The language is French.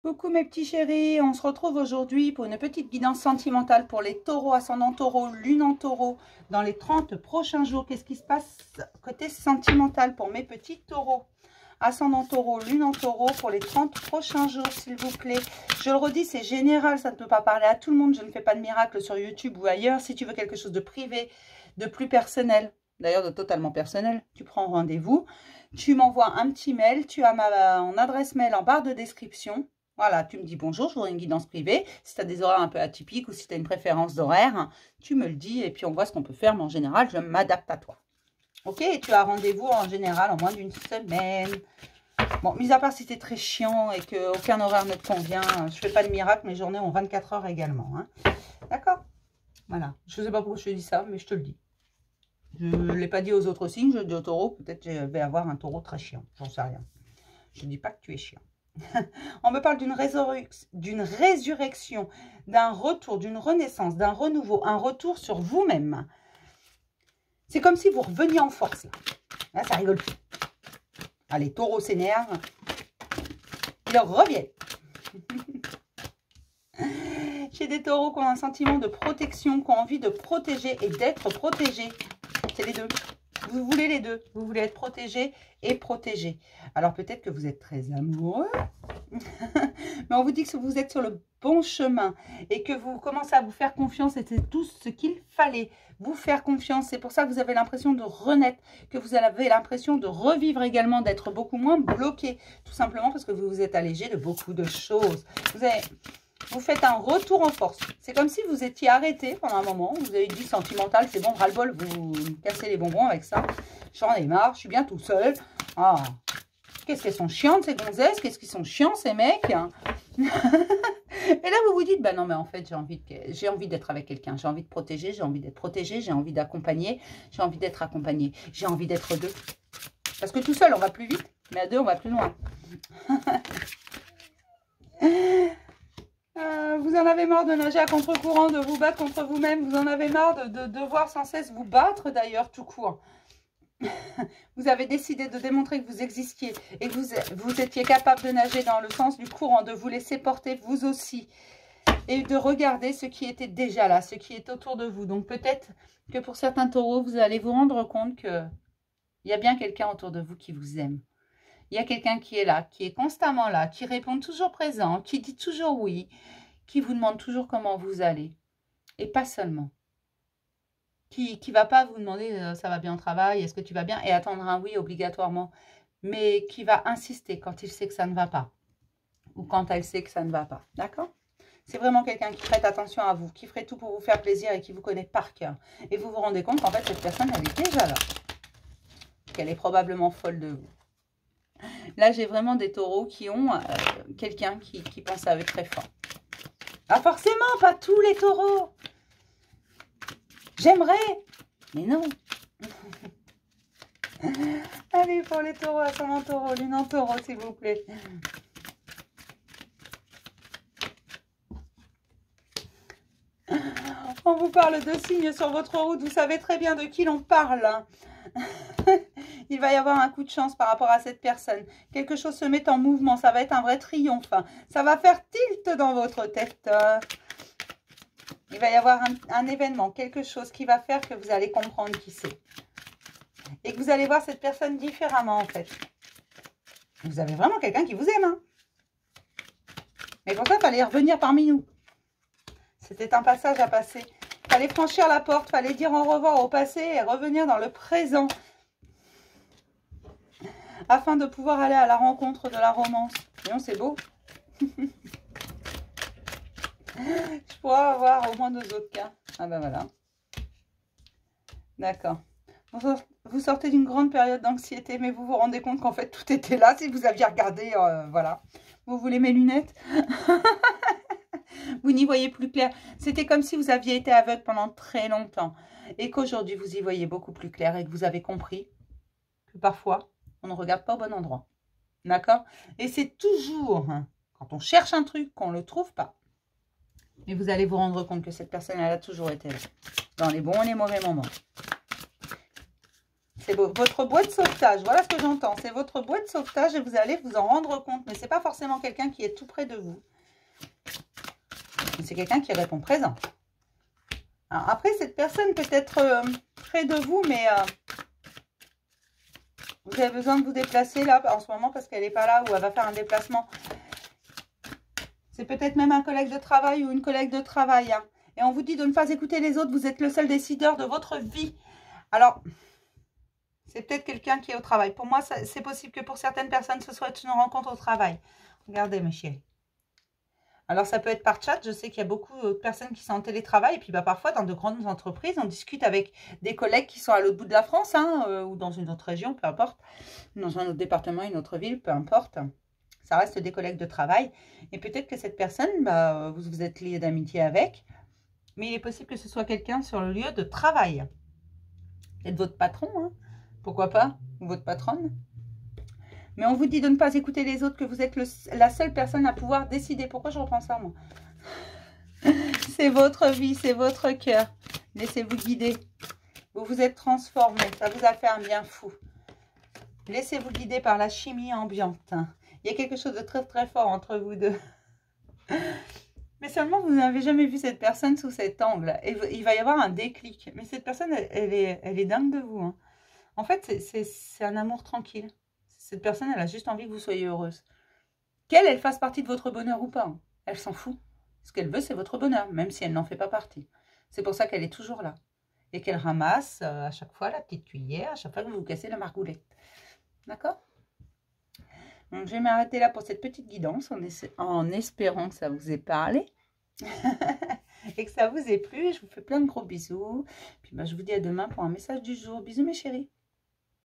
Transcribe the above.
Coucou mes petits chéris, on se retrouve aujourd'hui pour une petite guidance sentimentale pour les taureaux, ascendant taureau, lune en taureau. Dans les 30 prochains jours, qu'est-ce qui se passe côté sentimental pour mes petits taureaux? Ascendant taureau, lune en taureau pour les 30 prochains jours, s'il vous plaît. Je le redis, c'est général, ça ne peut pas parler à tout le monde. Je ne fais pas de miracle sur YouTube ou ailleurs. Si tu veux quelque chose de privé, de plus personnel, d'ailleurs de totalement personnel, tu prends rendez-vous. Tu m'envoies un petit mail, tu as mon adresse mail en barre de description. Voilà, tu me dis bonjour, je voudrais une guidance privée. Si tu as des horaires un peu atypiques ou si tu as une préférence d'horaire, tu me le dis et puis on voit ce qu'on peut faire. Mais en général, je m'adapte à toi. Ok, et tu as rendez-vous en général en moins d'une semaine. Bon, mis à part si c'est très chiant et qu'aucun horaire ne te convient, je ne fais pas de miracle, mes journées ont 24 heures également. Hein. D'accord? Voilà, je ne sais pas pourquoi je te dis ça, mais je te le dis. Je ne l'ai pas dit aux autres signes, je le dis aux taureaux. Peut-être que je vais avoir un taureau très chiant, j'en sais rien. Je ne dis pas que tu es chiant. On me parle d'une résurrection, d'un retour, d'une renaissance, d'un renouveau, un retour sur vous-même. C'est comme si vous reveniez en force. Là, ça rigole plus. Allez, taureau s'énerve. Ils reviennent. J'ai des taureaux qui ont un sentiment de protection, qui ont envie de protéger et d'être protégés. C'est les deux. Vous voulez les deux. Vous voulez être protégé et protégé. Alors peut-être que vous êtes très amoureux. Mais on vous dit que vous êtes sur le bon chemin et que vous commencez à vous faire confiance et c'est tout ce qu'il fallait. Vous faire confiance. C'est pour ça que vous avez l'impression de renaître, que vous avez l'impression de revivre également, d'être beaucoup moins bloqué. Tout simplement parce que vous vous êtes allégé de beaucoup de choses. Vous faites un retour en force. C'est comme si vous étiez arrêté pendant un moment. Vous avez dit sentimental, c'est bon, ras-le-bol, vous cassez les bonbons avec ça. J'en ai marre, je suis bien tout seul. Ah, qu'est-ce qu'elles sont chiantes ces gonzesses, qu'est-ce qu'ils sont chiants ces mecs. Hein. Et là vous vous dites, bah non mais en fait j'ai envie d'être avec quelqu'un, j'ai envie de protéger, j'ai envie d'être protégé, j'ai envie d'accompagner, j'ai envie d'être accompagné, j'ai envie d'être deux. Parce que tout seul on va plus vite, mais à deux on va plus loin. Vous en avez marre de nager à contre-courant, de vous battre contre vous-même. Vous en avez marre de devoir sans cesse vous battre d'ailleurs tout court. Vous avez décidé de démontrer que vous existiez et que vous étiez capable de nager dans le sens du courant, de vous laisser porter vous aussi et de regarder ce qui était déjà là, ce qui est autour de vous. Donc peut-être que pour certains taureaux, vous allez vous rendre compte qu'il y a bien quelqu'un autour de vous qui vous aime. Il y a quelqu'un qui est là, qui est constamment là, qui répond toujours présent, qui dit toujours oui, qui vous demande toujours comment vous allez. Et pas seulement. Qui ne va pas vous demander ça va bien au travail, est-ce que tu vas bien, et attendre un oui obligatoirement. Mais qui va insister quand il sait que ça ne va pas. Ou quand elle sait que ça ne va pas. D'accord? C'est vraiment quelqu'un qui prête attention à vous, qui ferait tout pour vous faire plaisir et qui vous connaît par cœur. Et vous vous rendez compte qu'en fait, cette personne, elle est déjà là. Qu'elle est probablement folle de vous. Là, j'ai vraiment des taureaux qui ont quelqu'un qui pense à eux très fort. Ah, forcément, pas tous les taureaux. J'aimerais, mais non. Allez, pour les taureaux, ascendant taureau, lune en taureau, s'il vous plaît. On vous parle de signes sur votre route. Vous savez très bien de qui l'on parle. Il va y avoir un coup de chance par rapport à cette personne. Quelque chose se met en mouvement. Ça va être un vrai triomphe. Ça va faire tilt dans votre tête. Il va y avoir un événement, quelque chose qui va faire que vous allez comprendre qui c'est. Et que vous allez voir cette personne différemment, en fait. Vous avez vraiment quelqu'un qui vous aime. Hein. Mais pour ça, il fallait revenir parmi nous. C'était un passage à passer. Il fallait franchir la porte, il fallait dire au revoir au passé et revenir dans le présent. Afin de pouvoir aller à la rencontre de la romance. Voyons, c'est beau. Je pourrais avoir au moins 2 autres cas. Ah ben voilà. D'accord. Vous sortez d'une grande période d'anxiété, mais vous vous rendez compte qu'en fait tout était là. Si vous aviez regardé, voilà. Vous voulez mes lunettes? Vous n'y voyez plus clair. C'était comme si vous aviez été aveugle pendant très longtemps. Et qu'aujourd'hui vous y voyez beaucoup plus clair et que vous avez compris que parfois on ne regarde pas au bon endroit. D'accord? Et c'est toujours quand on cherche un truc qu'on ne le trouve pas. Mais vous allez vous rendre compte que cette personne, elle a toujours été là. Dans les bons et les mauvais moments. C'est votre boîte de sauvetage. Voilà ce que j'entends. C'est votre boîte de sauvetage et vous allez vous en rendre compte. Mais ce n'est pas forcément quelqu'un qui est tout près de vous. C'est quelqu'un qui répond présent. Alors, après, cette personne peut être près de vous, mais vous avez besoin de vous déplacer là en ce moment parce qu'elle n'est pas là ou elle va faire un déplacement. C'est peut-être même un collègue de travail ou une collègue de travail. Hein. Et on vous dit de ne pas écouter les autres. Vous êtes le seul décideur de votre vie. Alors, c'est peut-être quelqu'un qui est au travail. Pour moi, c'est possible que pour certaines personnes, ce soit une rencontre au travail. Regardez, mes chéris. Alors, ça peut être par chat. Je sais qu'il y a beaucoup de personnes qui sont en télétravail. Et puis, parfois, dans de grandes entreprises, on discute avec des collègues qui sont à l'autre bout de la France ou dans une autre région, peu importe. Dans un autre département, une autre ville, peu importe. Ça reste des collègues de travail. Et peut-être que cette personne, vous êtes liés d'amitié avec. Mais il est possible que ce soit quelqu'un sur le lieu de travail. Peut-être votre patron, hein. Pourquoi pas? Ou votre patronne. Mais on vous dit de ne pas écouter les autres, que vous êtes la seule personne à pouvoir décider. Pourquoi je reprends ça, moi? C'est votre vie, c'est votre cœur. Laissez-vous guider. Vous vous êtes transformé. Ça vous a fait un bien fou. Laissez-vous guider par la chimie ambiante. Il y a quelque chose de très très fort entre vous deux. Mais seulement vous n'avez jamais vu cette personne sous cet angle. Et il va y avoir un déclic. Mais cette personne, elle est dingue de vous. Hein. En fait, c'est un amour tranquille. Cette personne, elle a juste envie que vous soyez heureuse. Elle fasse partie de votre bonheur ou pas. Hein. Elle s'en fout. Ce qu'elle veut, c'est votre bonheur, même si elle n'en fait pas partie. C'est pour ça qu'elle est toujours là. Et qu'elle ramasse à chaque fois la petite cuillère, à chaque fois que vous cassez la margoulette. D'accord? Donc, je vais m'arrêter là pour cette petite guidance en espérant que ça vous ait parlé et que ça vous ait plu. Je vous fais plein de gros bisous. Puis je vous dis à demain pour un message du jour. Bisous mes chéris.